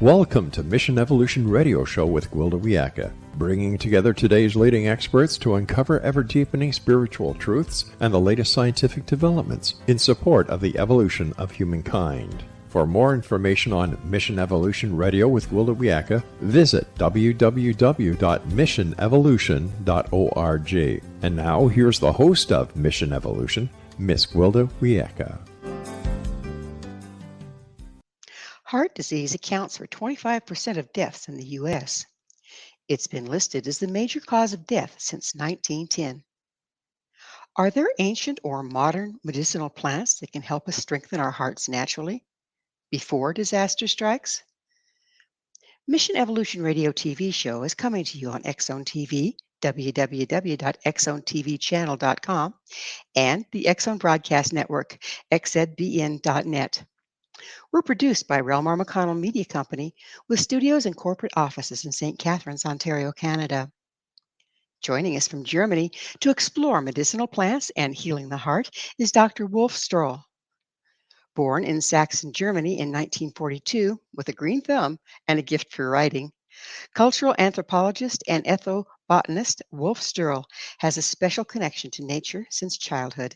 Welcome to Mission Evolution Radio Show with Gwilda, bringing together today's leading experts to uncover ever-deepening spiritual truths and the latest scientific developments in support of the evolution of humankind. For more information on Mission Evolution Radio with Gwilda, visit www.missionevolution.org. And now, here's the host of Mission Evolution, Miss Gwilda. Heart disease accounts for 25% of deaths in the U.S. It's been listed as the major cause of death since 1910. Are there ancient or modern medicinal plants that can help us strengthen our hearts naturally before disaster strikes? Mission Evolution Radio TV show is coming to you on X-Zone TV, www.xzonetvchannel.com, and the X-Zone Broadcast Network, xzbn.net. We're produced by REL-MAR McConnell Media Company with studios and corporate offices in St. Catharines, Ontario, Canada. Joining us from Germany to explore medicinal plants and healing the heart is Dr. Wolf Storl. Born in Saxony, Germany in 1942 with a green thumb and a gift for writing, cultural anthropologist and ethnobotanist Wolf Storl has a special connection to nature since childhood.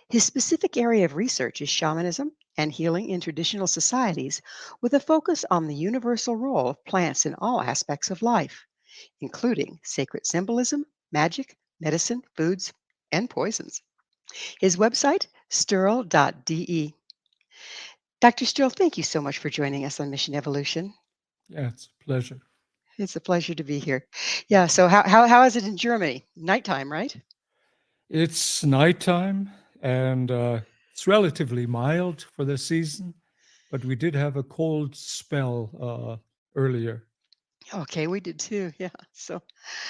His specific area of research is shamanism and healing in traditional societies, with a focus on the universal role of plants in all aspects of life, including sacred symbolism, magic, medicine, foods, and poisons. His website, storl.de. Dr. Storl, thank you so much for joining us on Mission Evolution. Yeah, it's a pleasure. It's a pleasure to be here. Yeah, so how is it in Germany? Nighttime, right? It's nighttime, and it's relatively mild for the season, but we did have a cold spell earlier. Okay, we did too. Yeah. So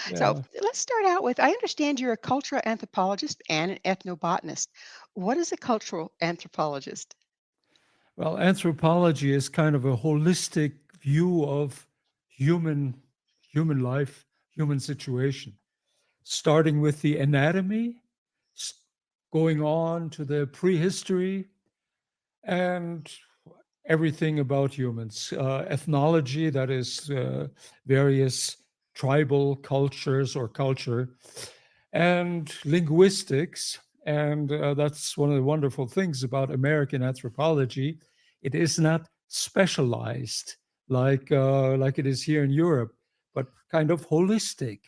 Yeah. let's start out with, I understand you're a cultural anthropologist and an ethnobotanist. What is a cultural anthropologist? Well, anthropology is kind of a holistic view of human life, human situation, starting with the anatomy, going on to the prehistory, and everything about humans. Ethnology, that is various tribal cultures or culture, and linguistics. And that's one of the wonderful things about American anthropology. It is not specialized like it is here in Europe, but kind of holistic.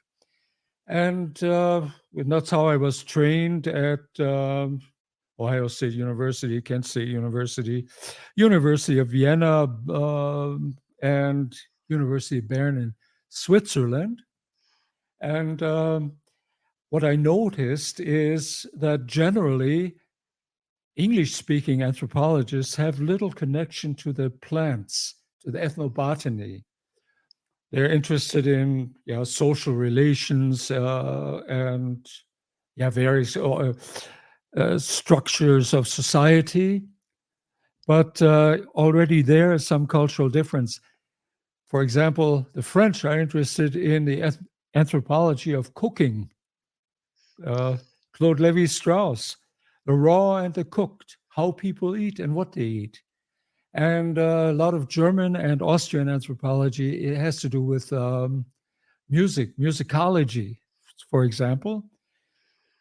And that's how I was trained at Ohio State University, Kent State University, University of Vienna, and University of Bern in Switzerland. And what I noticed is that generally English-speaking anthropologists have little connection to the plants, to the ethnobotany. They're interested in social relations and various structures of society, but already there is some cultural difference. For example, the French are interested in the anthropology of cooking. Claude Lévi-Strauss, the raw and the cooked, how people eat and what they eat. And a lot of German and Austrian anthropology, it has to do with musicology, for example.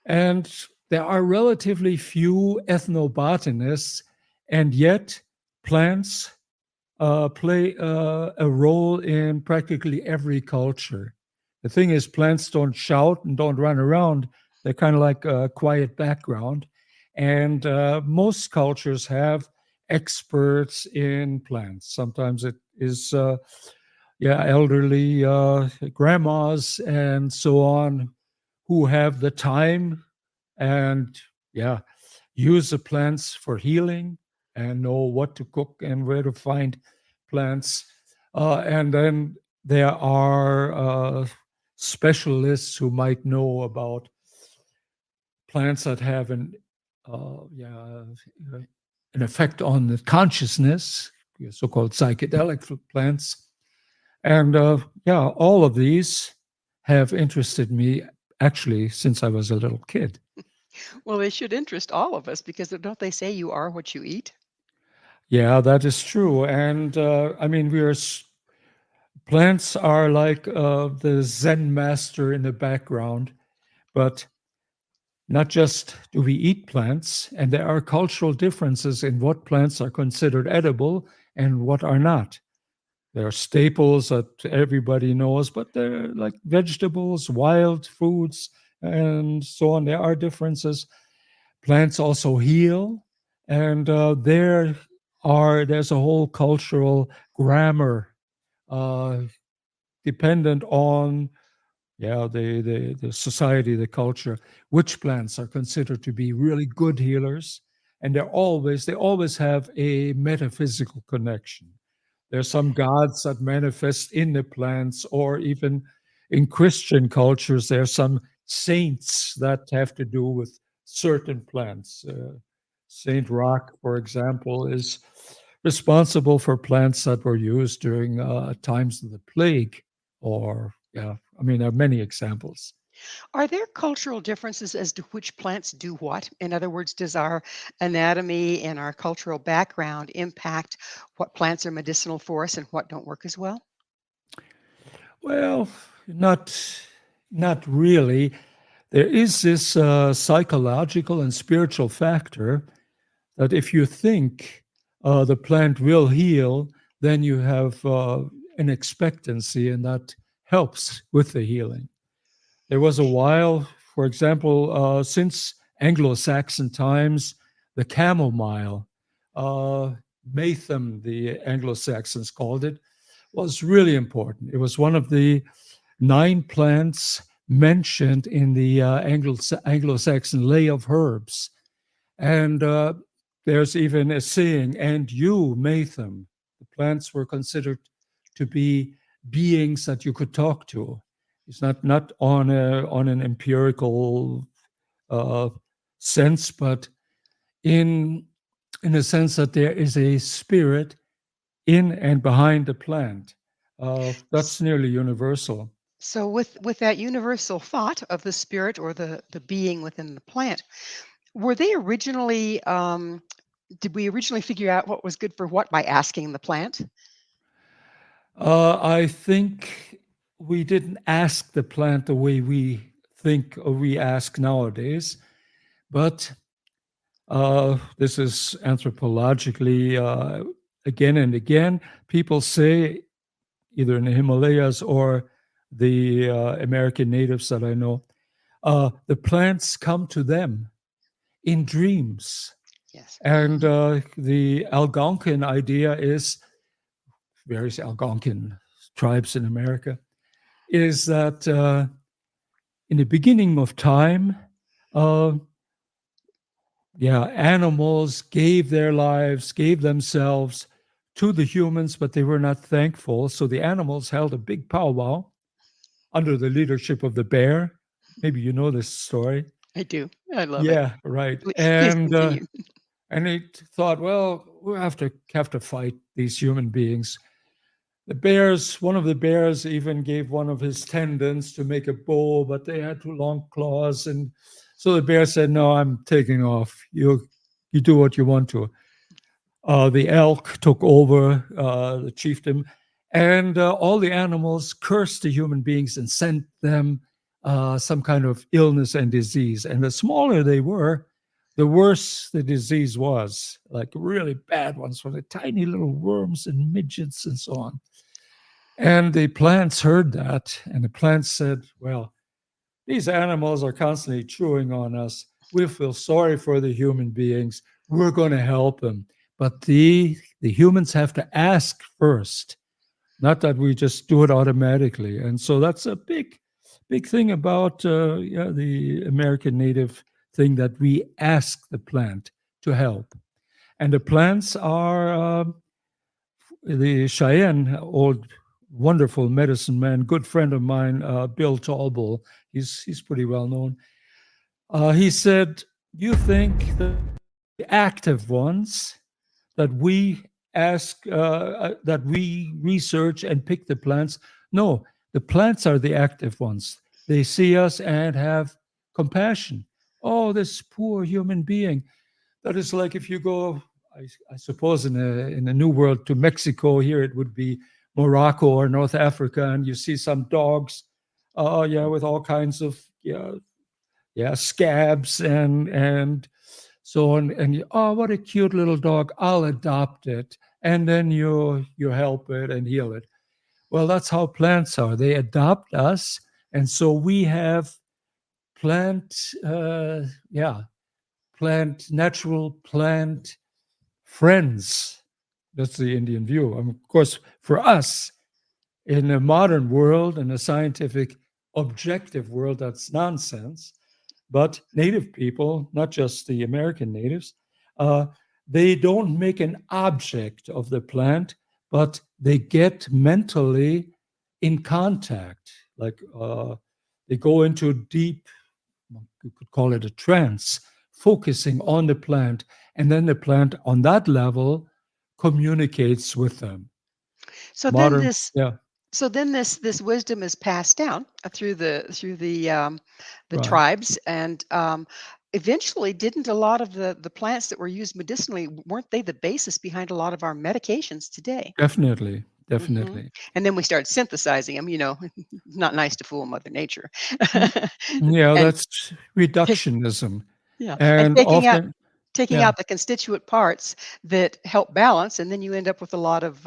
And there are relatively few ethnobotanists, and yet plants play a role in practically every culture. The thing is, plants don't shout and don't run around. They're kind of like a quiet background. And most cultures have experts in plants. Sometimes it is elderly grandmas and so on who have the time and use the plants for healing and know what to cook and where to find plants. And then there are specialists who might know about plants that have an effect on the consciousness, so-called psychedelic plants. And all of these have interested me actually since I was a little kid. Well, they should interest all of us because don't they say you are what you eat? Yeah, that is true. And I mean, plants are like the Zen master in the background, but not just do we eat plants, and there are cultural differences in what plants are considered edible and what are not. There are staples that everybody knows, but they're like vegetables, wild foods, and so on. There are differences. Plants also heal, and there's a whole cultural grammar uh, dependent on the society, the culture, which plants are considered to be really good healers, and they always have a metaphysical connection. There's some gods that manifest in the plants, or even in Christian cultures, there are some saints that have to do with certain plants. Saint Roch, for example, is responsible for plants that were used during times of the plague. Or, yeah, I mean, there are many examples. Are there cultural differences as to which plants do what? In other words, does our anatomy and our cultural background impact what plants are medicinal for us and what don't work as well? Well, not not really. There is this psychological and spiritual factor that if you think the plant will heal, then you have an expectancy, and that helps with the healing. There was a while, for example, since Anglo-Saxon times, the chamomile, Matham, the Anglo-Saxons called it, was really important. It was one of the 9 plants mentioned in the Anglo-Saxon Lay of Herbs. And there's even a saying, and you, Matham. The plants were considered to be beings that you could talk to. It's not on an empirical uh, sense, but in a sense that there is a spirit in and behind the plant. That's nearly universal. So with that universal thought of the spirit or the being within the plant, were they originally did we originally figure out what was good for what by asking the plant? I think we didn't ask the plant the way we think or we ask nowadays, but this is anthropologically again and again. People say, either in the Himalayas or the American natives that I know, the plants come to them in dreams. Yes. And the Algonquin idea is, various Algonquin tribes in America, is that in the beginning of time, uh, animals gave their lives, gave themselves to the humans, but they were not thankful. So the animals held a big powwow under the leadership of the bear. Maybe you know this story. I do. I love it. Yeah, right. Please continue. And they thought, well, we have to fight these human beings. One of the bears even gave one of his tendons to make a bow, but they had too long claws. And so the bear said, no, I'm taking off. You do what you want to. The elk took over, the chieftain, and all the animals cursed the human beings and sent them some kind of illness and disease. And the smaller they were, the worse the disease was, like really bad ones for the tiny little worms and midgets and so on. And the plants heard that, and the plants said, well, these animals are constantly chewing on us. We feel sorry for the human beings. We're going to help them. But the humans have to ask first, not that we just do it automatically. And so that's a big thing about the American native thing, that we ask the plant to help. And the plants are the Cheyenne, old wonderful medicine man, good friend of mine, Bill Tallbull. He's pretty well known. He said, "You think the active ones that we ask, that we research and pick the plants? No, the plants are the active ones. They see us and have compassion. Oh, this poor human being." That is like if you go I suppose in a new world to Mexico, here it would be Morocco or North Africa, and you see some dogs, with all kinds of scabs and so on, and what a cute little dog, I'll adopt it, and then you help it and heal it. Well, that's how plants are. They adopt us, and so we have natural plant friends. That's the Indian view. Of course, for us, in a modern world, in a scientific, objective world, that's nonsense. But native people, not just the American natives, they don't make an object of the plant, but they get mentally in contact. Like they go into deep, you could call it a trance, focusing on the plant. And then the plant on that level communicates with them. So then Modern, this yeah, so then this wisdom is passed down through the right. tribes, and eventually, didn't a lot of the plants that were used medicinally, weren't they the basis behind a lot of our medications today? Definitely, Hmm. definitely. And then we started synthesizing them. Not nice to fool Mother Nature, Mm, yeah, and that's take, reductionism. yeah, and And taking out often, taking yeah, out the constituent parts that help balance, and then you end up with a lot of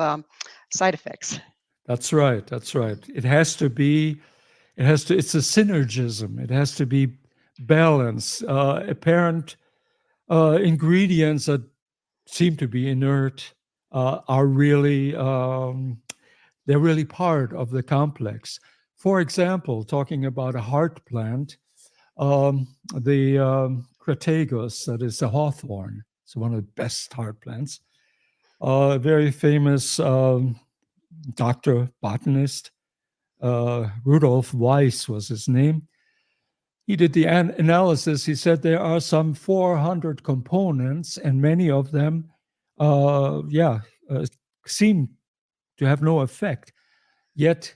side effects. that's right. That's right. It's a synergism. It has to be balance. Apparent ingredients that seem to be inert are really, they're really part of the complex. For example, talking about a heart plant, the Crataegus, that is the hawthorn, it's one of the best heart plants. A very famous doctor, botanist, Rudolf Weiss was his name. He did the analysis. He said there are some 400 components, and many of them, seem to have no effect. Yet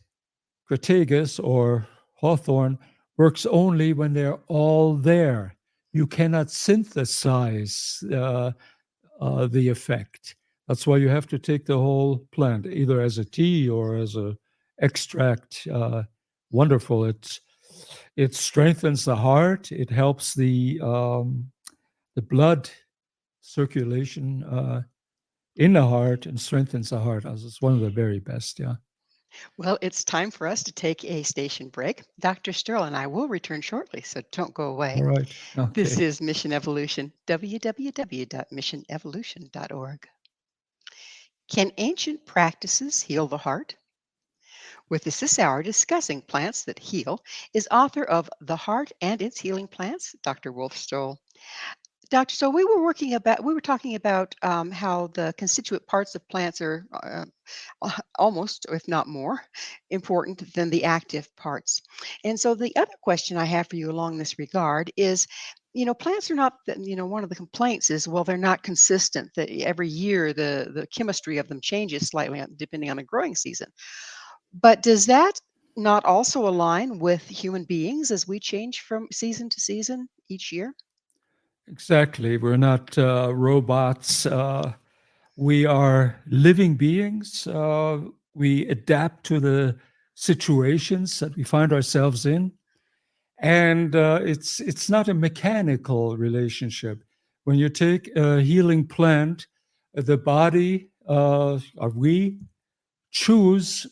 Crataegus or hawthorn works only when they're all there. You cannot synthesize the effect. That's why you have to take the whole plant, either as a tea or as a extract. Wonderful. It strengthens the heart. It helps the blood circulation in the heart and strengthens the heart. As it's one of the very best. Yeah. Well, it's time for us to take a station break. Dr. Sterl and I will return shortly, so don't go away. All right. This Okay. is Mission Evolution, www.missionevolution.org. Can ancient practices heal the heart? With us this hour discussing plants that heal is author of The Heart and Its Healing Plants, Dr. Wolf Storl. Doctor, so we were talking about how the constituent parts of plants are almost, if not more, important than the active parts. And so the other question I have for you along this regard is, plants are not, one of the complaints is, well, they're not consistent. That every year the chemistry of them changes slightly depending on the growing season. But does that not also align with human beings as we change from season to season each year? Exactly. We're not robots. We are living beings. We adapt to the situations that we find ourselves in, and it's not a mechanical relationship. When you take a healing plant, the body, or we choose,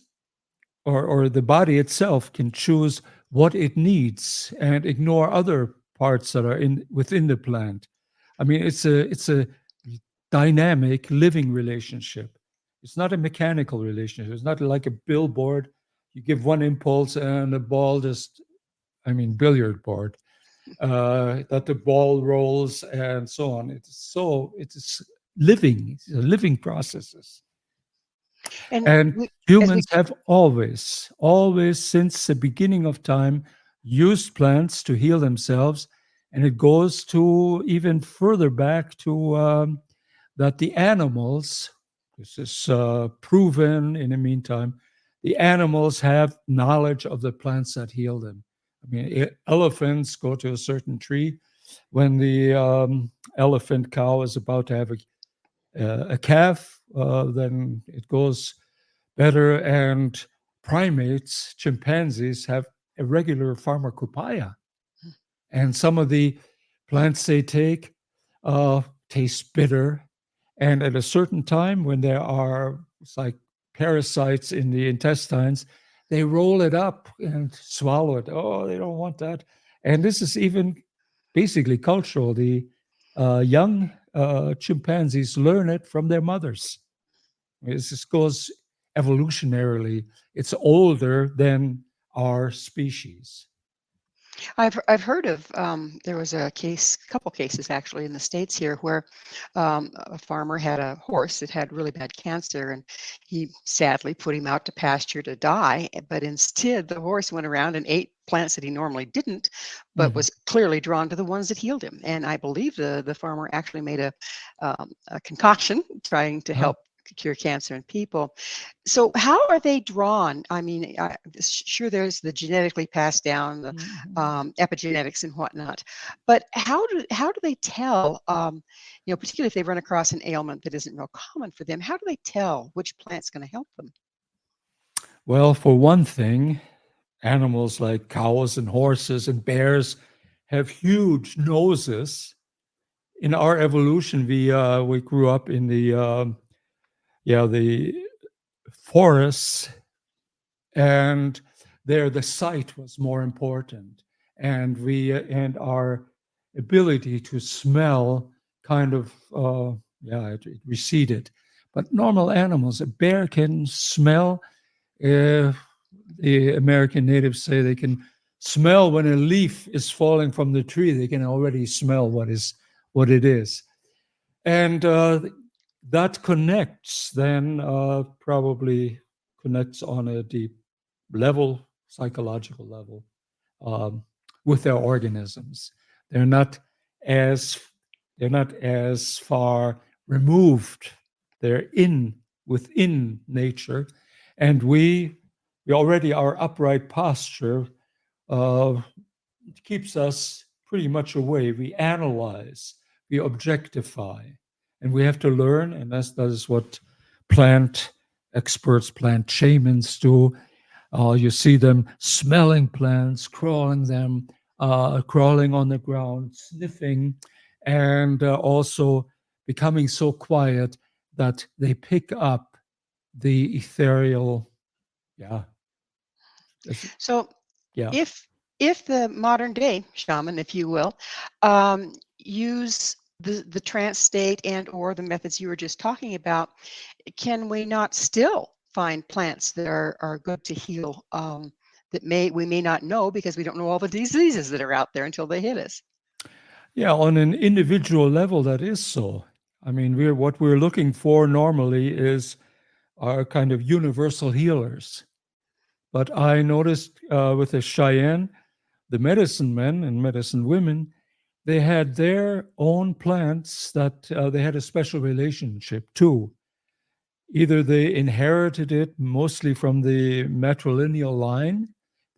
or the body itself can choose what it needs and ignore other parts that are within the plant. I mean, it's a dynamic living relationship. It's not a mechanical relationship. It's not like a billboard. You give one impulse and the ball just, I mean, billiard board, that the ball rolls and so on. It's living, it's living processes. And And as we humans have always since the beginning of time used plants to heal themselves. And it goes to even further back to that the animals, this is proven in the meantime, the animals have knowledge of the plants that heal them. I mean, elephants go to a certain tree when the elephant cow is about to have a calf, then it goes better. And primates, chimpanzees, have a regular pharmacopoeia. And some of the plants they take taste bitter. And at a certain time, when there are like parasites in the intestines, they roll it up and swallow it. Oh, they don't want that. And this is even basically cultural. The young chimpanzees learn it from their mothers. This goes evolutionarily. It's older than our species. I've heard of there was a couple cases actually in the States here where a farmer had a horse that had really bad cancer, and he sadly put him out to pasture to die. But instead, the horse went around and ate plants that he normally didn't, but was clearly drawn to the ones that healed him. And I believe the farmer actually made a concoction trying to help cure cancer in people. So how are they drawn? I mean, sure, there's the genetically passed down, the epigenetics and whatnot, but how do they tell, particularly if they run across an ailment that isn't real common for them, how do they tell which plant's going to help them? Well, for one thing, animals like cows and horses and bears have huge noses. In our evolution, we grew up in the forests, and there the sight was more important, and our ability to smell kind of it receded. But normal animals, a bear can smell. The American natives say they can smell when a leaf is falling from the tree. They can already smell what it is, and that connects then probably connects on a deep level, psychological level, with their organisms. They're not as far removed. They're within nature, and we already, our upright posture keeps us pretty much away. We analyze, we objectify, and we have to learn, and that is what plant experts, plant shamans do. You see them smelling plants, crawling on the ground, sniffing, and also becoming so quiet that they pick up the ethereal. Yeah. So Yeah. If the modern day shaman, if you will, use the trance state and or the methods you were just talking about, can we not still find plants that are good to heal that we may not know because we don't know all the diseases that are out there until they hit us? Yeah, on an individual level, that is so. I mean, what we're looking for normally is our kind of universal healers. But I noticed with the Cheyenne, the medicine men and medicine women, they had their own plants that they had a special relationship to. Either they inherited it mostly from the matrilineal line,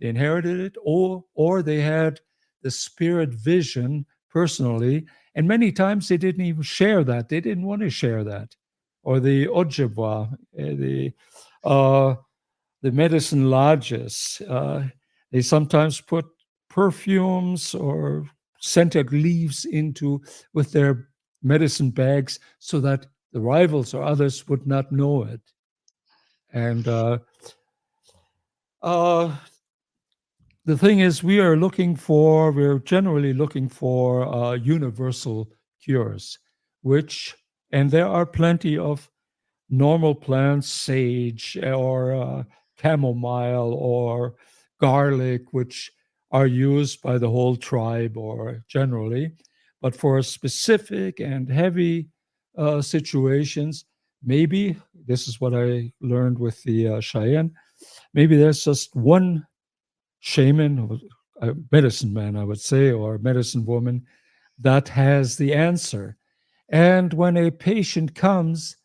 they inherited it, or they had the spirit vision personally. And many times they didn't even share that. They didn't want to share that. Or the Ojibwa, the medicine lodges, they sometimes put perfumes or scented leaves with their medicine bags so that the rivals or others would not know it. And the thing is, we're generally looking for universal cures, and there are plenty of normal plants, sage or chamomile or garlic, which are used by the whole tribe or generally. But for specific and heavy situations, maybe, this is what I learned with the Cheyenne, maybe there's just one shaman, a medicine man, I would say, or medicine woman that has the answer. And when a patient comes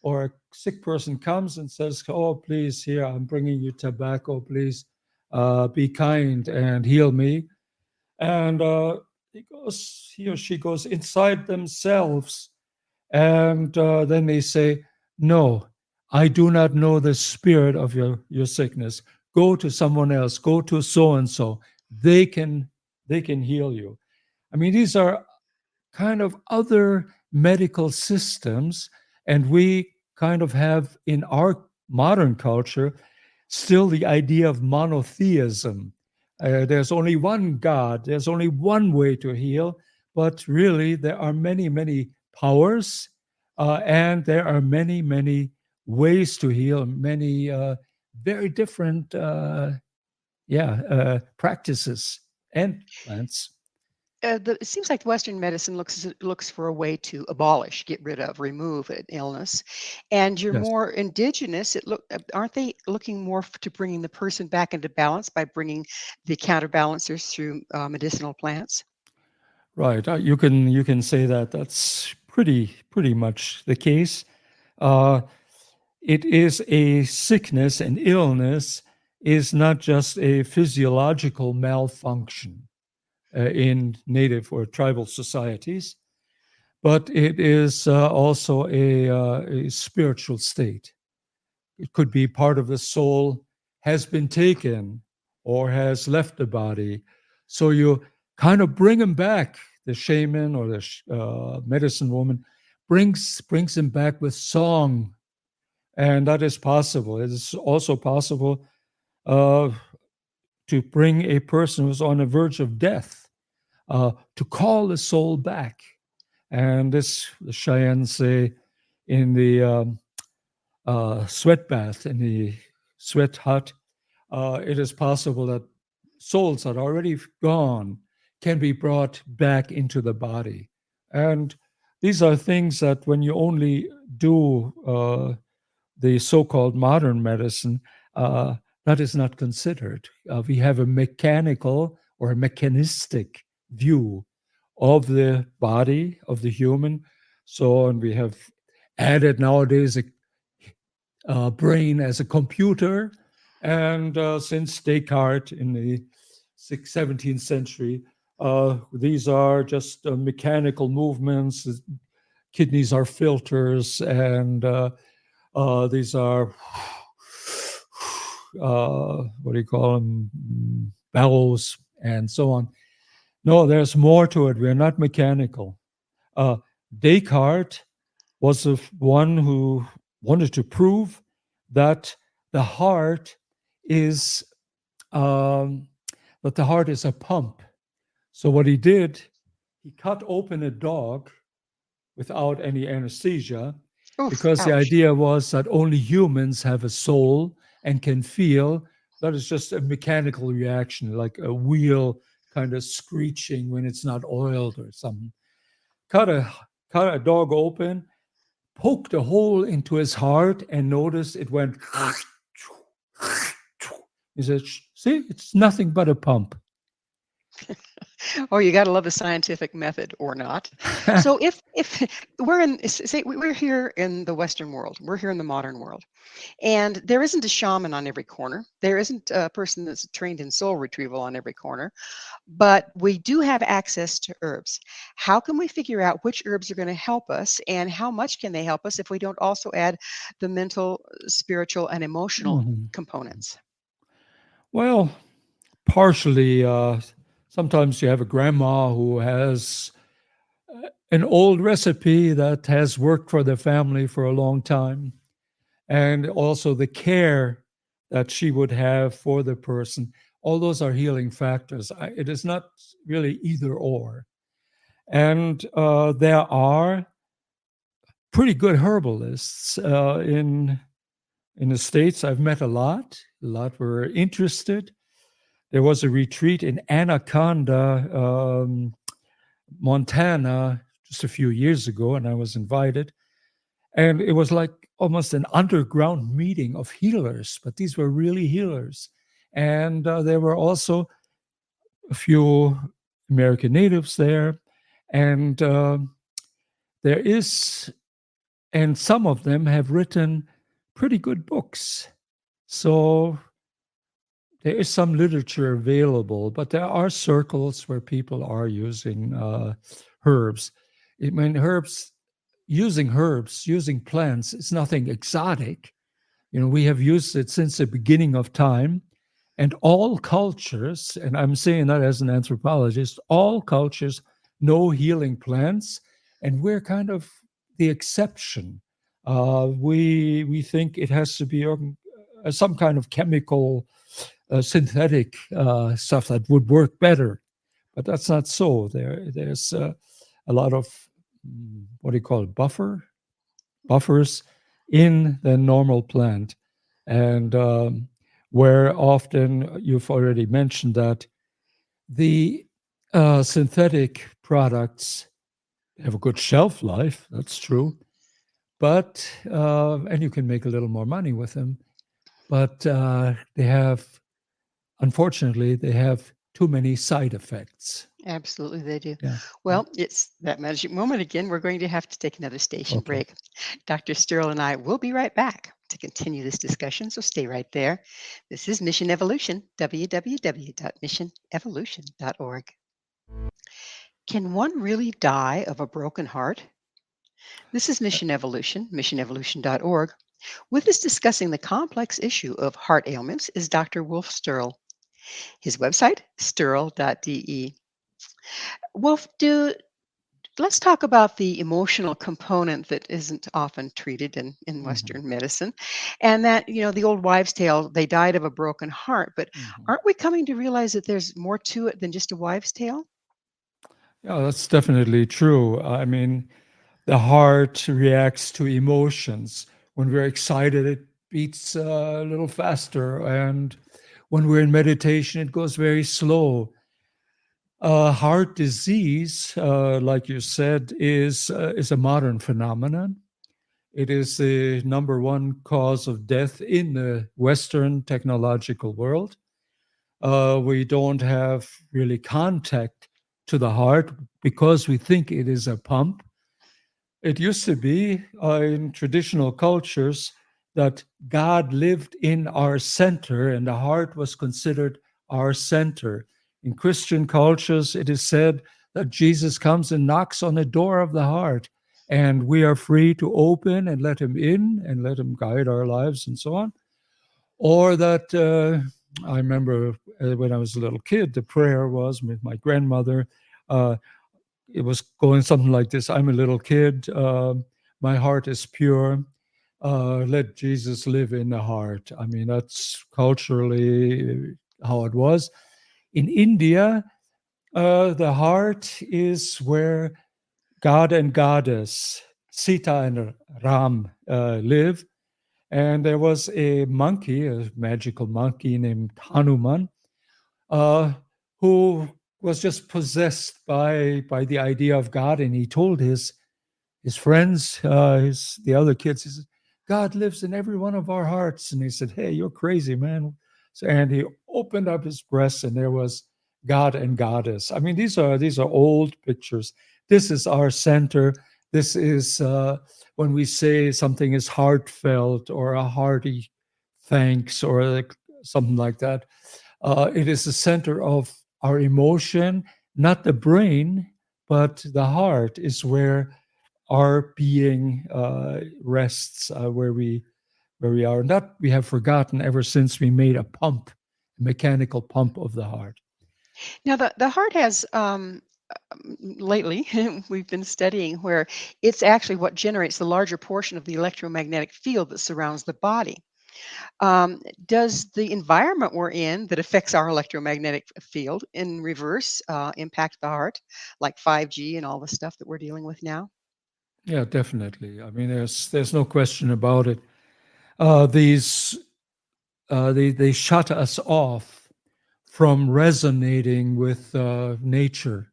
or a sick person comes and says, oh, please, here, I'm bringing you tobacco, please be kind and heal me. And he or she goes inside themselves And then they say, no, I do not know the spirit of your sickness. Go to someone else. Go to so and so. They can heal you. I mean, these are kind of other medical systems, and we kind of have in our modern culture still the idea of monotheism. There's only one God, there's only one way to heal, but really there are many, many powers, and there are many, many ways to heal, many very different practices and plants. It seems like Western medicine looks for a way to abolish, get rid of, remove an illness, and you're Yes. more indigenous. Aren't they looking more to bringing the person back into balance by bringing the counterbalancers through medicinal plants? Right. You can say that that's pretty much the case. Uh, it is a sickness, an illness is not just a physiological malfunction in native or tribal societies, but it is also a spiritual state. It could be part of the soul has been taken or has left the body. So you kind of bring him back. The shaman or the medicine woman brings him back with song, and that is possible. It is also possible uh, to bring a person who's on the verge of death, to call the soul back. And this, the Cheyennes say, in the sweat bath, in the sweat hut, it is possible that souls that are already gone can be brought back into the body. And these are things that when you only do the so-called modern medicine, that is not considered. We have a mechanical or a mechanistic view of the body of the human. So, and we have added nowadays a brain as a computer. And since Descartes in the 17th century, these are just mechanical movements. Kidneys are filters, and these are what do you call them? Bellows and so on. No, there's more to it. We're not mechanical. Descartes was the one who wanted to prove that the heart is that the heart is a pump. So what he did, he cut open a dog without any anesthesia, Oof, because the ouch. idea was that only humans have a soul and can feel. That is just a mechanical reaction, like a wheel kind of screeching when it's not oiled or something. Cut a dog open, poked a hole into his heart, and noticed it went. He said, "See, it's nothing but a pump." Oh, you got to love the scientific method, or not. So if we're in, say we're here in the Western world, we're here in the modern world, and there isn't a shaman on every corner. There isn't a person that's trained in soul retrieval on every corner, but we do have access to herbs. How can we figure out which herbs are going to help us, and how much can they help us if we don't also add the mental, spiritual, and emotional Mhm. components? Well, partially. Sometimes you have a grandma who has an old recipe that has worked for the family for a long time, and also the care that she would have for the person. All those are healing factors. It is not really either or. And there are pretty good herbalists in the States. I've met a lot. A lot were interested. There was a retreat in Anaconda, Montana, just a few years ago, and I was invited. And it was like almost an underground meeting of healers, but these were really healers. And there were also a few American natives there. And there is, and some of them have written pretty good books. So there is some literature available, but there are circles where people are using herbs. I mean, herbs using herbs, using plants, is nothing exotic. We have used it since the beginning of time, and all cultures, and I'm saying that as an anthropologist, all cultures know healing plants, and we're kind of the exception. We think it has to be some kind of chemical, synthetic stuff that would work better, but that's not so. There's a lot of what do you call it, buffers in the normal plant, and where often you've already mentioned that the synthetic products have a good shelf life. That's true, but and you can make a little more money with them, but unfortunately, they have too many side effects. Absolutely, they do. Yeah. Well, it's that magic moment again. We're going to have to take another station Okay. break. Dr. Storl and I will be right back to continue this discussion, so stay right there. This is Mission Evolution, www.missionevolution.org. Can one really die of a broken heart? This is Mission Evolution, missionevolution.org. With us discussing the complex issue of heart ailments is Dr. Wolf Storl. His website, storl.de. Wolf, let's talk about the emotional component that isn't often treated in Western medicine. And that, the old wives' tale, they died of a broken heart. But aren't we coming to realize that there's more to it than just a wives' tale? Yeah, that's definitely true. I mean, the heart reacts to emotions. When we're excited, it beats a little faster. And when we're in meditation, it goes very slow. Heart disease, like you said, is a modern phenomenon. It is the number one cause of death in the Western technological world. We don't have really contact to the heart because we think it is a pump. It used to be in traditional cultures that God lived in our center and the heart was considered our center. In Christian cultures, it is said that Jesus comes and knocks on the door of the heart, and we are free to open and let him in and let him guide our lives and so on. Or that I remember when I was a little kid, the prayer was with my grandmother. It was going something like this: I'm a little kid, my heart is pure, let Jesus live in the heart. I mean, that's culturally how it was. In India, the heart is where God and Goddess, Sita and Ram, live. And there was a monkey, a magical monkey named Hanuman, who was just possessed by the idea of God, and he told his friends, the other kids, he said, God lives in every one of our hearts. And he said, hey, you're crazy, man. So, and he opened up his breast, and there was God and Goddess. I mean, these are old pictures. This is our center. This is when we say something is heartfelt or a hearty thanks or something like that. It is the center of our emotion, not the brain, but the heart is where our being rests, where we are. And that we have forgotten ever since we made a pump, a mechanical pump of the heart. Now, the heart has lately we've been studying where it's actually what generates the larger portion of the electromagnetic field that surrounds the body. Does the environment we're in that affects our electromagnetic field in reverse impact the heart, like 5G and all the stuff that we're dealing with now? Yeah, definitely. I mean, there's no question about it. They shut us off from resonating with nature,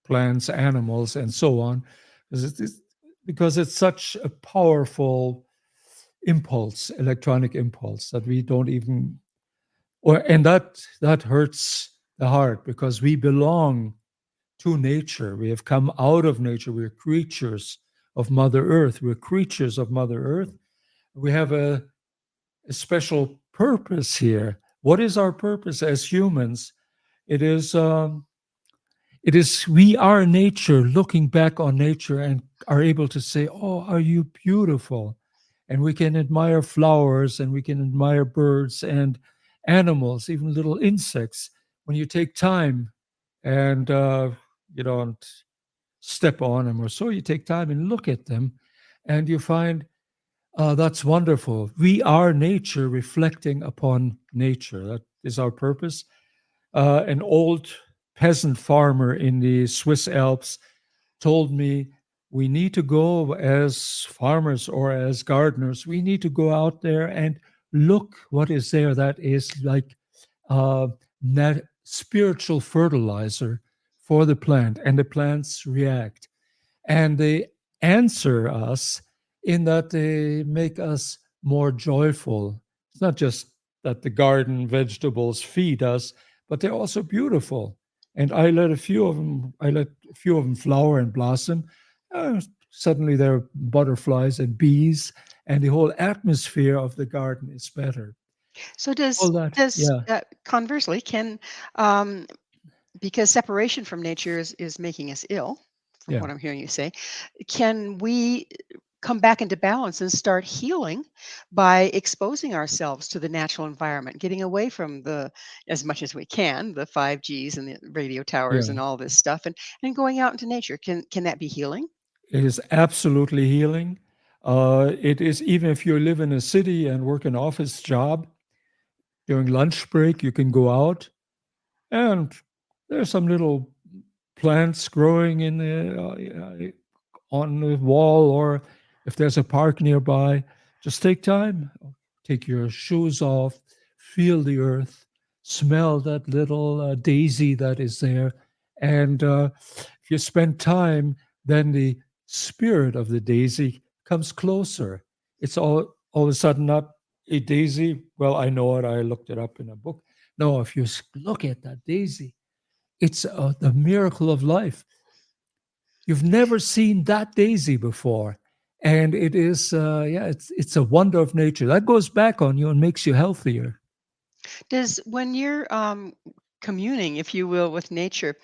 plants, animals, and so on, because it's such a powerful impulse, electronic impulse, that we don't even, and that hurts the heart because we belong to nature. We have come out of nature. We're creatures of Mother Earth. We're creatures of Mother Earth. We have a special purpose here. What is our purpose as humans? It is It is we are nature, looking back on nature and are able to say, "Oh, are you beautiful?" And we can admire flowers and we can admire birds and animals, even little insects. When you take time and you don't step on them or so, you take time and look at them, and you find that's wonderful. We are nature reflecting upon nature. That is our purpose. An old peasant farmer in the Swiss Alps told me we need to go as farmers or as gardeners, we need to go out there and look what is there that is like uh, spiritual fertilizer for the plant, and the plants react. And they answer us in that they make us more joyful. It's not just that the garden vegetables feed us, but they're also beautiful. And I let a few of them flower and blossom. Suddenly there are butterflies and bees, and the whole atmosphere of the garden is better. So All that, does yeah, conversely, can um, because separation from nature is making us ill, from yeah. what I'm hearing you say, can we come back into balance and start healing by exposing ourselves to the natural environment, getting away from the, as much as we can, the 5Gs and the radio towers Yeah, and all this stuff, and going out into nature? Can that be healing? it is absolutely healing. It is even if you live in a city and work an office job, during lunch break, you can go out and there's some little plants growing in on the wall, or if there's a park nearby, just take time, take your shoes off, feel the earth, smell that little daisy that is there. And if you spend time, then the spirit of the daisy comes closer. It's all of a sudden not a daisy. Well, I know it. I looked it up in a book. No, if you look at that daisy, it's the miracle of life. You've never seen that daisy before. And it is, yeah, it's a wonder of nature. That goes back on you and makes you healthier. Does when you're communing, if you will, with nature,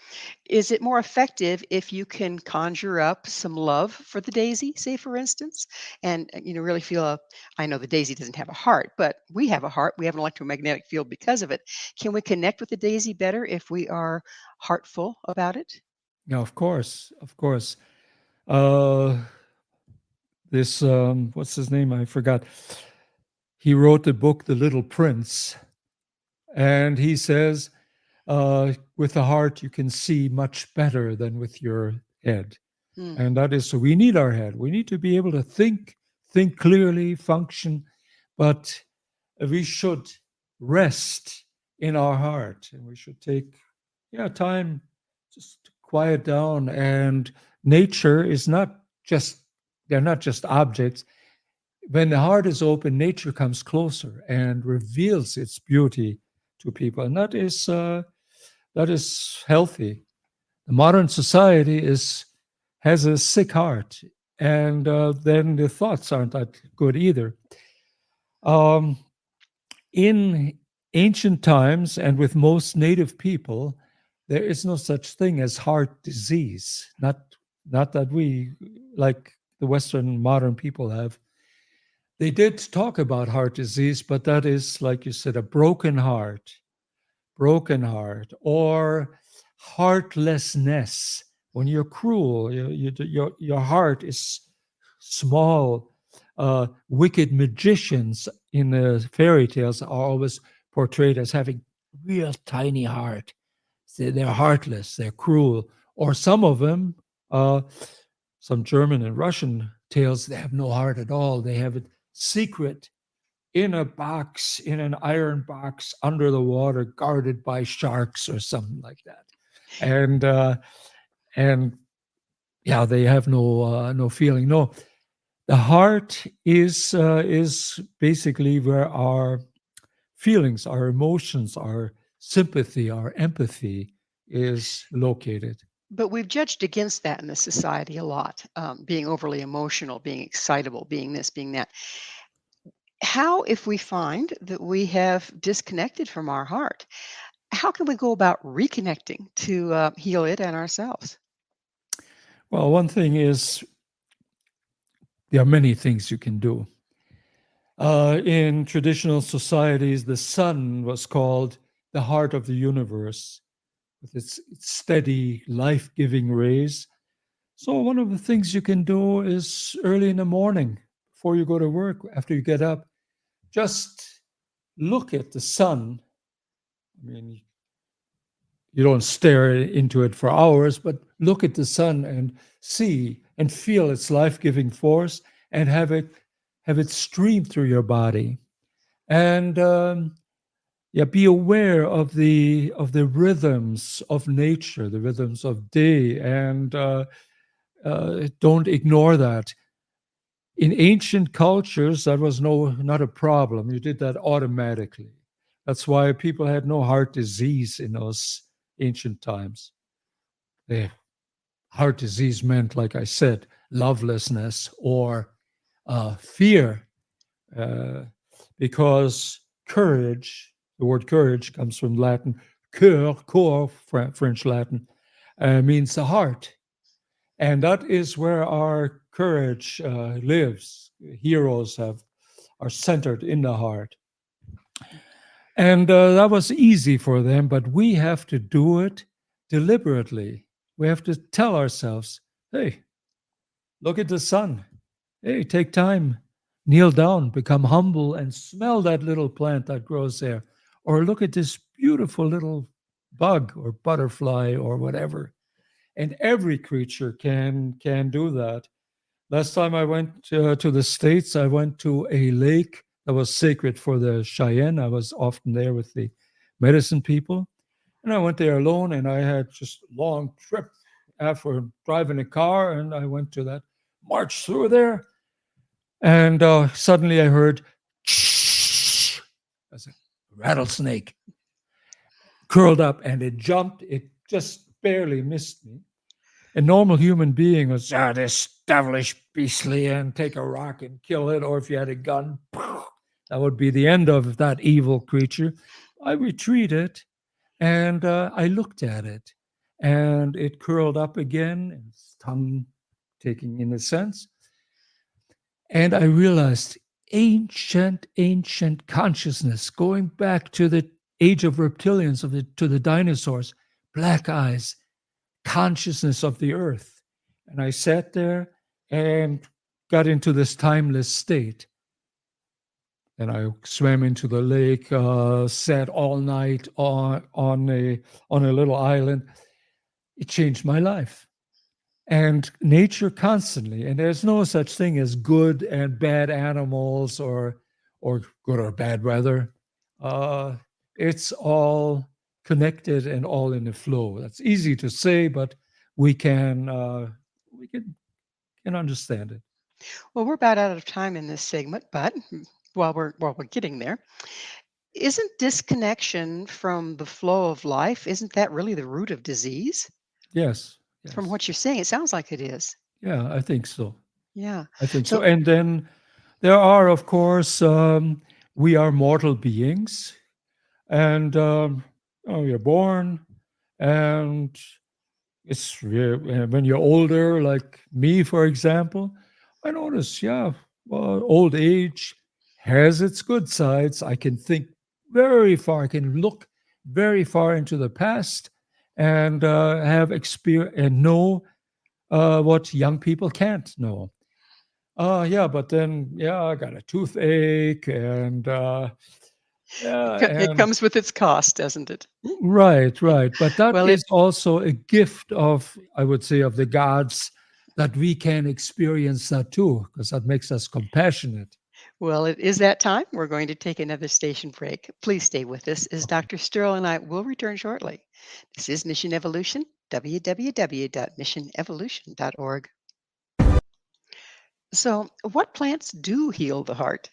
is it more effective if you can conjure up some love for the daisy, say for instance, and really feel a? I know the daisy doesn't have a heart, but we have a heart. We have an electromagnetic field because of it. Can we connect with the daisy better if we are heartful about it? Yeah, of course, of course. Uh, this, what's his name? I forgot. He wrote the book, The Little Prince, and he says, with the heart, you can see much better than with your head. Hmm. And that is, so we need our head. We need to be able to think clearly, function, but we should rest in our heart, and we should take, yeah, time just to quiet down. And nature is not just, they're not just objects. When the heart is open, nature comes closer and reveals its beauty to people, and that is healthy. The modern society is has a sick heart, and then the thoughts aren't that good either. Um, in ancient times, and with most native people, there is no such thing as heart disease. Not that we, like the Western modern people, have. They did talk about heart disease, but that is, like you said, a broken heart, or heartlessness. When you're cruel, your heart is small. Wicked magicians in the fairy tales are always portrayed as having real tiny heart. They're heartless, they're cruel. Or some of them, uh, some German and Russian tales, they have no heart at all. They have it secret in a box, in an iron box under the water, guarded by sharks or something like that. And and yeah, they have no feeling. No, the heart is basically where our feelings, our emotions, our sympathy, our empathy is located. But we've judged against that in the society a lot, being overly emotional, being excitable, being this, being that. How, if we find that we have disconnected from our heart, how can we go about reconnecting to heal it and ourselves? Well, one thing is there are many things you can do. In traditional societies, the sun was called the heart of the universe with its steady, life giving rays. So, one of the things you can do is early in the morning, before you go to work, after you get up, just look at the sun. I mean, you don't stare into it for hours, but look at the sun and see and feel its life-giving force and have it stream through your body. And yeah, be aware of the rhythms of nature, the rhythms of day, and don't ignore that. In ancient cultures, that was not a problem. You did that automatically. That's why people had no heart disease in those ancient times. Heart disease meant, like I said, lovelessness or fear, uh, because courage, the word courage comes from Latin, cœur, French Latin, means the heart. And that is where our courage lives. Heroes are centered in the heart. And that was easy for them, but we have to do it deliberately. We have to tell ourselves, hey, look at the sun. Hey, take time, kneel down, become humble, and smell that little plant that grows there. Or look at this beautiful little bug or butterfly or whatever. And every creature can do that. Last time I went to the States, I went to a lake that was sacred for the Cheyenne. I was often there with the medicine people. And I went there alone, and I had just a long trip after driving a car, and I went to that march through there. And suddenly I heard, as a rattlesnake curled up, and it jumped. It just barely missed me. A normal human being was, this devilish beastly, and take a rock and kill it. Or if you had a gun, that would be the end of that evil creature. I retreated, and I looked at it, and it curled up again, and its tongue taking in a sense. And I realized ancient consciousness, going back to the age of reptilians, to the dinosaurs, black eyes, consciousness of the earth. And I sat there and got into this timeless state. And I swam into the lake, sat all night on a little island. It changed my life. And nature constantly, and there's no such thing as good and bad animals or good or bad weather. It's all connected and all in a flow. That's easy to say, but we can understand it. Well, we're about out of time in this segment, but while we're getting there, isn't disconnection from the flow of life, isn't that really the root of disease? Yes, From yes, what you're saying, it sounds like it is. yeah, I think so. Yeah. I think so. So, And then there are, of course, we are mortal beings, and you're born, and when you're older, like me, for example, I notice, yeah, well, old age has its good sides. I can think very far. I can look very far into the past and have experience and know what young people can't know. Yeah, but then, yeah, I got a toothache, and yeah, it and comes with its cost, doesn't it? right, right. But that Well, is also a gift of, I would say, of the gods, that we can experience that too, because that makes us compassionate. it is that time. We're going to take another station break. Please stay with us as Okay. Dr. Storl and I will return shortly. This is Mission Evolution, www.missionevolution.org. So, what plants do heal the heart?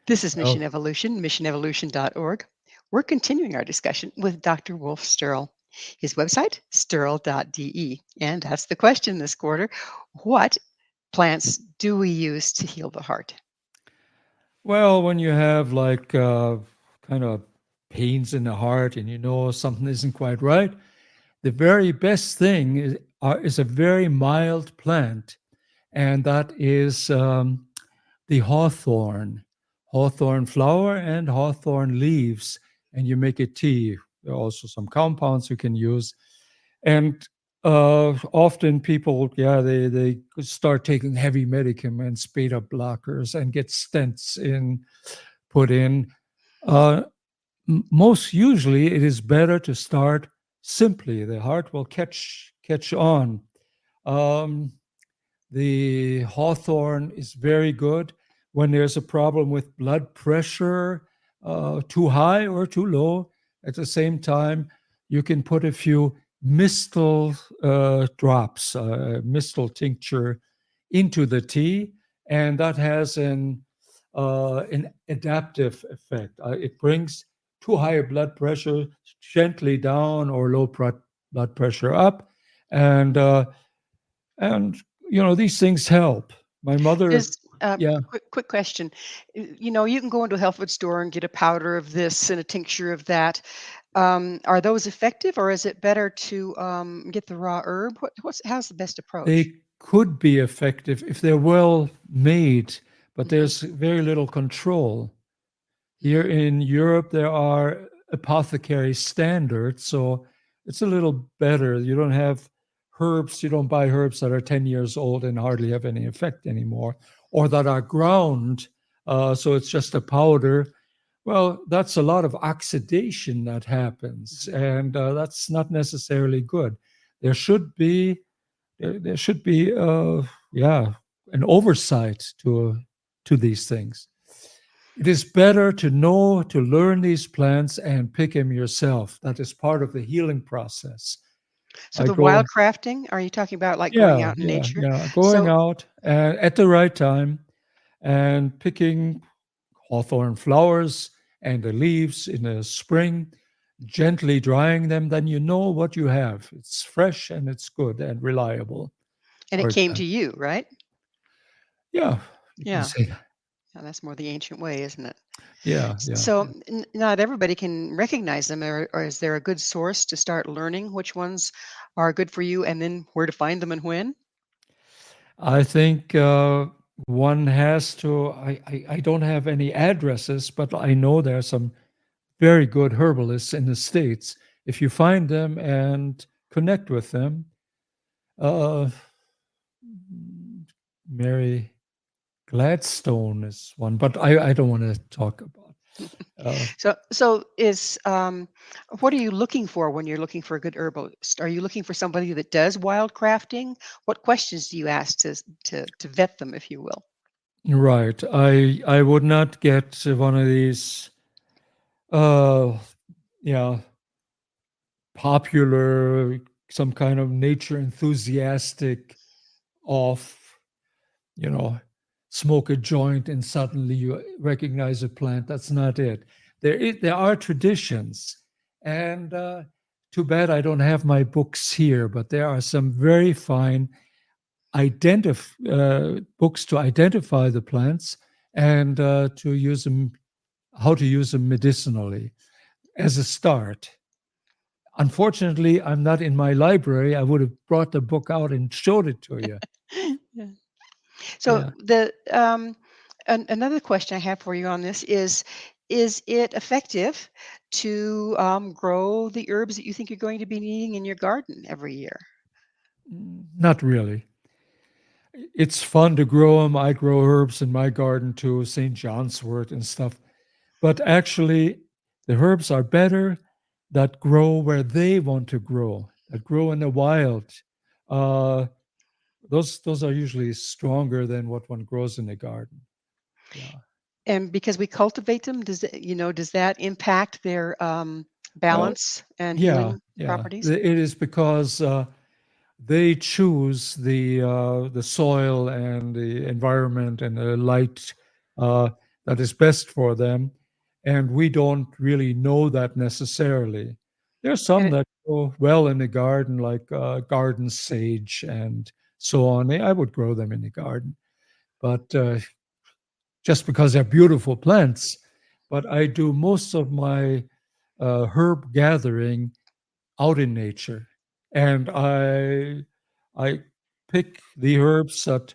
This is Mission Well, Evolution, missionevolution.org. We're continuing our discussion with Dr. Wolf Storl. His website, sterl.de. And that's the question this quarter. What plants do we use to heal the heart? well, when you have like kind of pains in the heart and you know something isn't quite right, the very best thing is a very mild plant, and that is the hawthorn flower and hawthorn leaves, and you make a tea. There are also some compounds you can use. And often people, they start taking heavy medicaments, beta blockers, and get stents put in. Uh, Most usually, it is better to start simply. The heart will catch on. Um, the hawthorn is very good when there's a problem with blood pressure, too high or too low. At the same time, you can put a few mistle drops, mistle tincture into the tea, and that has an adaptive effect. It brings too high a blood pressure gently down or low blood pressure up, and and these things help. My mother, Just yeah, quick question. You can go into a health food store and get a powder of this and a tincture of that. Are those effective, or is it better to get the raw herb? How's the best approach? they could be effective if they're well made, but Hmm. there's very little control. Here in Europe, there are apothecary standards, so it's a little better. You don't have herbs, you don't buy herbs that are 10 years old and hardly have any effect anymore, or that are ground, so it's just a powder. Well, that's a lot of oxidation that happens, and that's not necessarily good. There should be there should be yeah, an oversight to these things. It is better to learn these plants and pick them yourself. That is part of the healing process. So I the go, wild crafting, are you talking about like going yeah, out in yeah, nature? yeah, going So out at the right time and picking hawthorn flowers and the leaves in the spring, gently drying them, then you know what you have. It's fresh and it's good and reliable. and it came to Organic. you, right? Yeah, you can Yeah. say that. Yeah, that's more the ancient way, isn't it? Yeah, yeah. So not everybody can recognize them, or is there a good source to start learning which ones are good for you, and then where to find them and when? I think one has to. I don't have any addresses, but I know there are some very good herbalists in the States. If you find them and connect with them, uh, Mary Gladstone is one, but I don't want to talk about. So is what are you looking for when you're looking for a good herbalist? Are you looking for somebody that does wild crafting? What questions do you ask to vet them, if you will? Right. I would not get one of these uh yeah, popular, some kind of nature enthusiastic off, you know, smoke a joint and suddenly you recognize a plant. That's not it. There are traditions, and too bad I don't have my books here, but there are some very fine books to identify the plants and to use them, how to use them medicinally as a start. Unfortunately, I'm not in my library. I would have brought the book out and showed it to you. Yeah. So Yeah. another question I have for you on this is it effective to grow the herbs that you think you're going to be needing in your garden every year? Not really. It's fun to grow them. I grow herbs in my garden too, St. John's wort and stuff. But actually, the herbs are better that grow where they want to grow, that grow in the wild. Uh, those are usually stronger than what one grows in the garden. Yeah. And because we cultivate them, does that impact their Well, balance and yeah, healing yeah. properties? It is because they choose the soil and the environment and the light uh, that is best for them, and we don't really know that necessarily. There's And some that go well in the garden, like garden sage and so on. I would grow them in the garden, but just because they're beautiful plants. But I do most of my herb gathering out in nature, and I pick the herbs that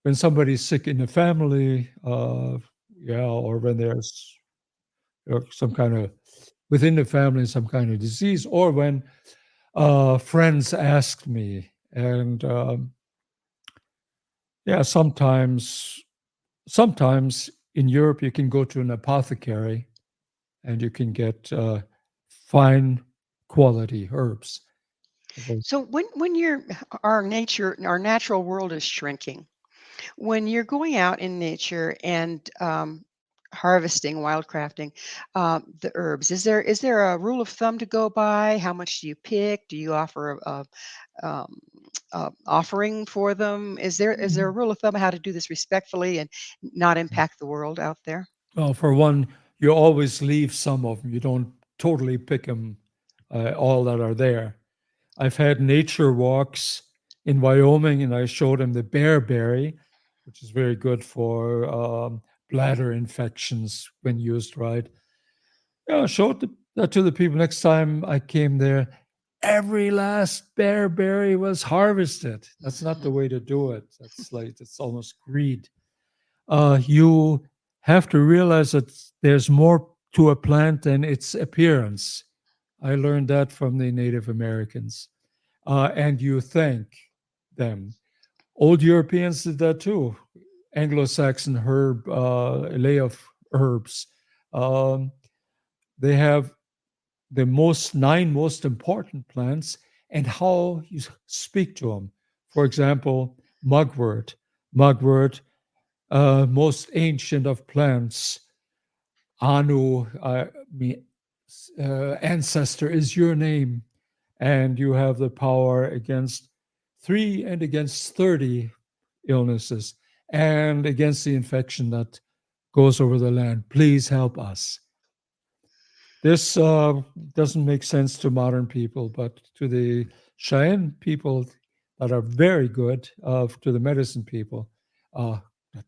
when somebody's sick in the family, or when there's some kind of within the family some kind of disease, or when friends ask me, and sometimes in Europe you can go to an apothecary and you can get fine quality herbs. So when our natural world is shrinking, when you're going out in nature and harvesting, wildcrafting the herbs, is there a rule of thumb to go by? How much do you pick? Do you offer um, a offering for them? Is there a rule of thumb how to do this respectfully and not impact the world out there? Well, for one, you always leave some of them. You don't totally pick them, all that are there. I've had nature walks in Wyoming, and I showed them the bearberry, which is very good for bladder infections when used right. Yeah, I showed that to the people. Next time I came there, every last bearberry was harvested. That's not the way to do it. It's almost greed. You have to realize that there's more to a plant than its appearance. I learned that from the Native Americans. And you thank them. Old Europeans did that too. Anglo-Saxon lay of herbs. They have the nine most important plants and how you speak to them. For example, mugwort. Mugwort, most ancient of plants. Anu, ancestor is your name, and you have the power against 3 and against 30 illnesses and against the infection that goes over the land. Please help us. This doesn't make sense to modern people, but to the Cheyenne people that are very good, to the medicine people,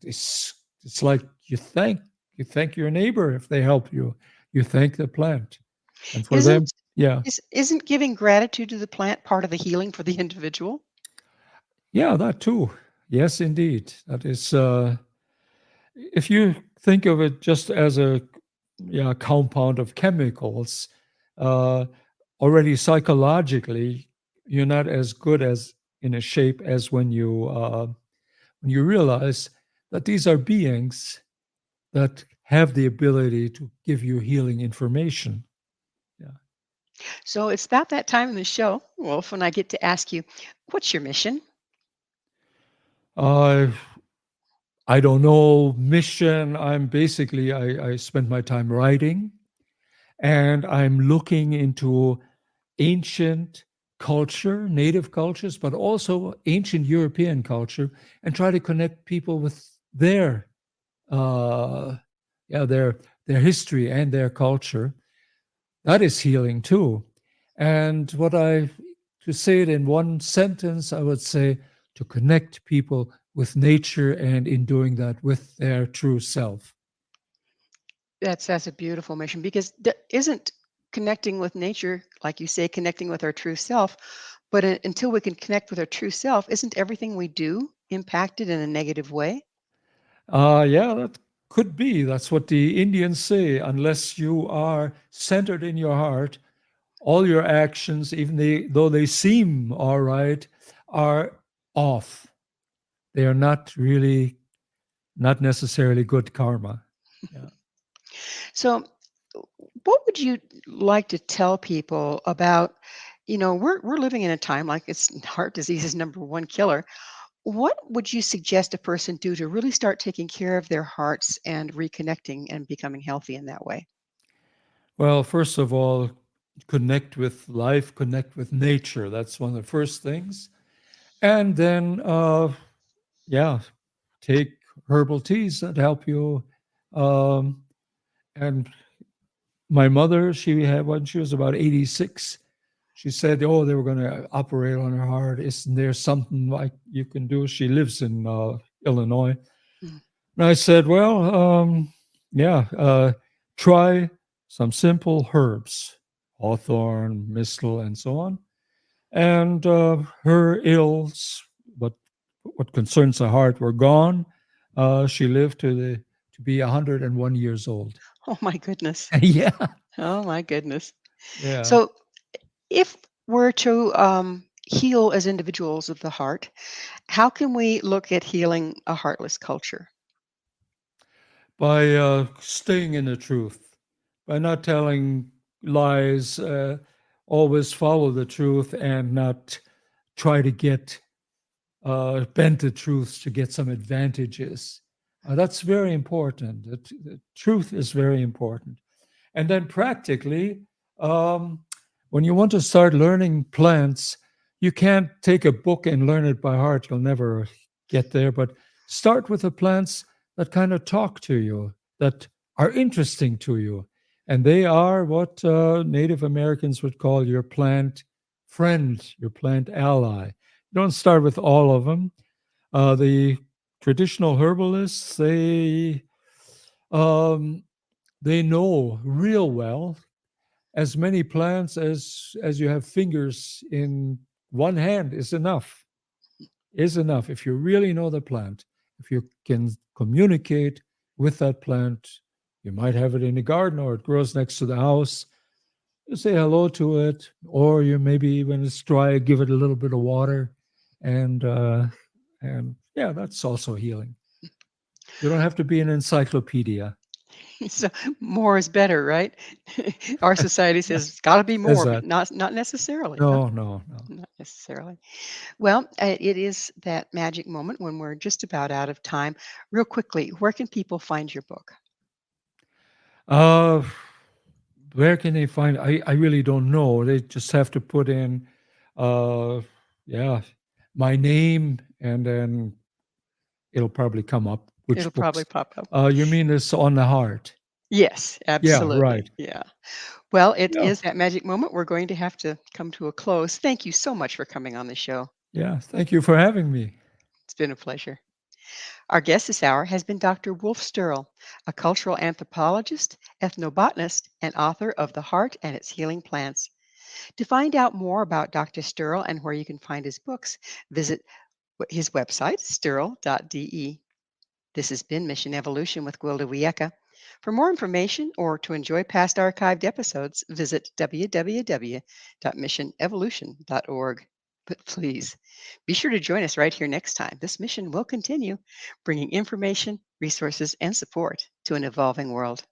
it's like you thank your neighbor if they help you. You thank the plant, and for them, Isn't yeah, isn't giving gratitude to the plant part of the healing for the individual? yeah, that too. Yes, indeed, that is. If you think of it just as a compound of chemicals, uh, already psychologically, you're not as good as in a shape as when you realize that these are beings that have the ability to give you healing information. Yeah. So it's about that time in the show, Wolf, when I get to ask you, what's your mission? Uh, I don't know mission. I spend my time writing, and I'm looking into ancient culture, native cultures, but also ancient European culture, and try to connect people with uh, their history and their culture. That is healing too. And to say it in one sentence, I would say to connect people with nature, and in doing that with their true self. That's a beautiful mission because isn't connecting with nature, like you say, connecting with our true self. But until we can connect with our true self, isn't everything we do impacted in a negative way? Yeah, that could be. That's what the Indians say. Unless you are centered in your heart, all your actions, though they seem all right, are off. They are not necessarily good karma. Yeah. So, what would you like to tell people about? We're living in a time like heart disease is number one killer. What would you suggest a person do to really start taking care of their hearts and reconnecting and becoming healthy in that way? Well, first of all, connect with life, connect with nature. That's one of the first things. And then, yeah, take herbal teas that help you. Um, and my mother, when she was about 86, she said, "Oh, they were going to operate on her heart. Isn't there something like you can do?" She lives in Illinois. Mm. And I said, "Well, yeah, try some simple herbs, hawthorn, mistle, and so on. And her ills, what concerns the heart, were gone. She lived to be 101 years old. Oh my goodness. Yeah, Oh my goodness. yeah. So if we're to heal as individuals of the heart, how can we look at healing a heartless culture? By staying in the truth, by not telling lies, always follow the truth and not try to bend the truth to get some advantages. That's very important. The truth is very important. And then practically, um, when you want to start learning plants, you can't take a book and learn it by heart. You'll never get there. But start with the plants that kind of talk to you, that are interesting to you. And they are what Native Americans would call your plant friend, your plant ally. You don't start with all of them. The traditional herbalists, um, they know real well as many plants as you have fingers in one hand is enough. If you really know the plant, if you can communicate with that plant, you might have it in the garden or it grows next to the house. You say hello to it, or you maybe when it's dry, give it a little bit of water, and yeah, that's also healing. You don't have to be an encyclopedia. So more is better, right? Our society says it's got to be Says more, but that. not necessarily. Huh? No. Not necessarily. Well, it is that magic moment when we're just about out of time. Real quickly, where can people find your book? Uh, where can they find? I really don't know. They just have to put in, uh, yeah, my name, and then it'll probably come up. It'll Which probably books? pop up. You mean this on the heart? Yes, Yeah, absolutely. right. Yeah. Well, it Yeah, is that magic moment. We're going to have to come to a close. Thank you so much for coming on the show. yeah. Thank you for having me. It's been a pleasure. Our guest this hour has been Dr. Wolf Storl, a cultural anthropologist, ethnobotanist, and author of The Heart and Its Healing Plants. To find out more about Dr. Storl and where you can find his books, visit his website, sturl.de. This has been Mission Evolution with Gwilda Wiyaka. For more information or to enjoy past archived episodes, visit www.missionevolution.org. But please be sure to join us right here next time. This mission will continue, bringing information, resources, and support to an evolving world.